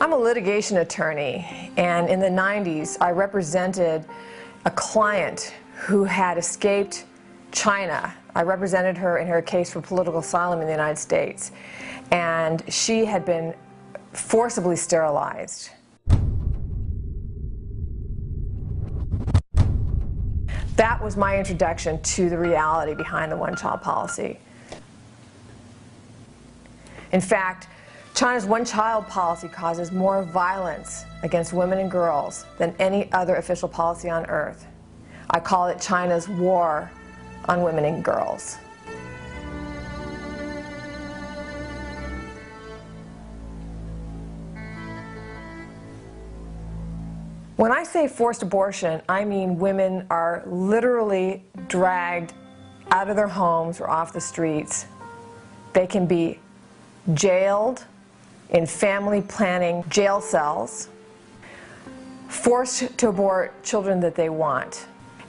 I'm a litigation attorney, and in the 90s I represented a client who had escaped China. I represented her in her case for political asylum in the United States, and she had been forcibly sterilized. That was my introduction to the reality behind the one-child policy. In fact, China's one-child policy causes more violence against women and girls than any other official policy on earth. I call it China's war on women and girls. When I say forced abortion, I mean women are literally dragged out of their homes or off the streets. They can be jailed in family planning jail cells, forced to abort children that they want.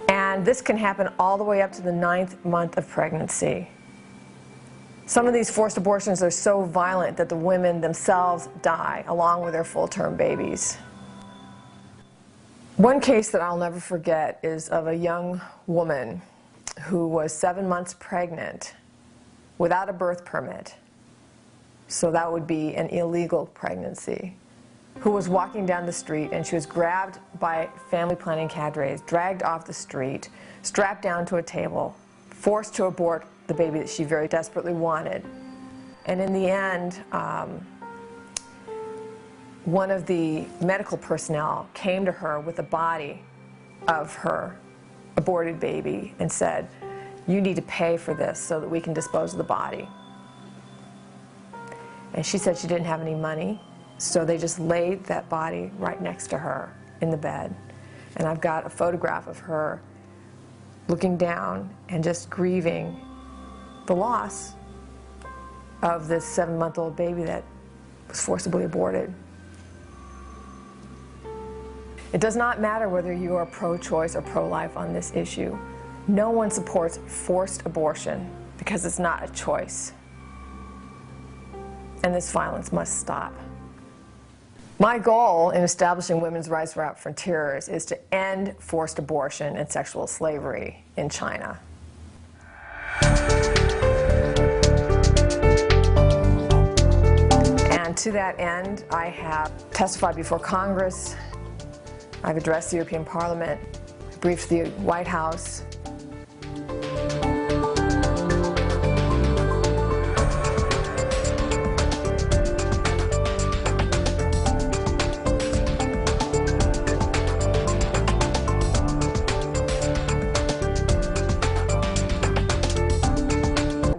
And this can happen all the way up to the 9th month of pregnancy. Some of these forced abortions are so violent that the women themselves die along with their full-term babies. One case that I'll never forget is of a young woman who was 7 months pregnant without a birth permit. So that would be an illegal pregnancy, who was walking down the street, and she was grabbed by family planning cadres, dragged off the street, strapped down to a table, forced to abort the baby that she very desperately wanted. And in the end, one of the medical personnel came to her with the body of her aborted baby and said, "You need to pay for this so that we can dispose of the body." And she said she didn't have any money, so they just laid that body right next to her in the bed. And I've got a photograph of her looking down and just grieving the loss of this 7-month-old baby that was forcibly aborted. It does not matter whether you are pro-choice or pro-life on this issue. No one supports forced abortion because it's not a choice. And this violence must stop. My goal in establishing women's rights without frontiers is to end forced abortion and sexual slavery in China. And to that end, I have testified before Congress, I've addressed the European Parliament, briefed the White House.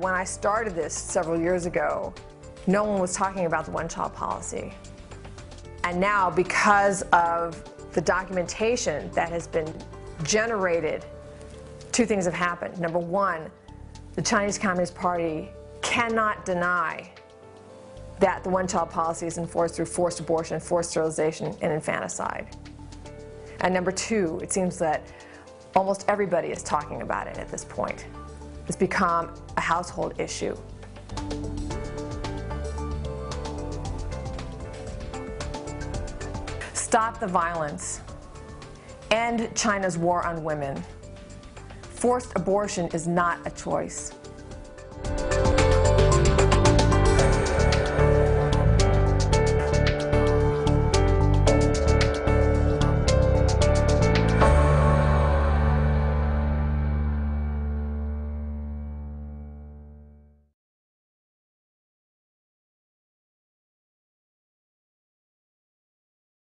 When I started this several years ago, no one was talking about the one-child policy. And now, because of the documentation that has been generated, two things have happened. Number one, the Chinese Communist Party cannot deny that the one-child policy is enforced through forced abortion, forced sterilization, and infanticide. And number two, it seems that almost everybody is talking about it at this point. It's become a household issue. Stop the violence. End China's war on women. Forced abortion is not a choice.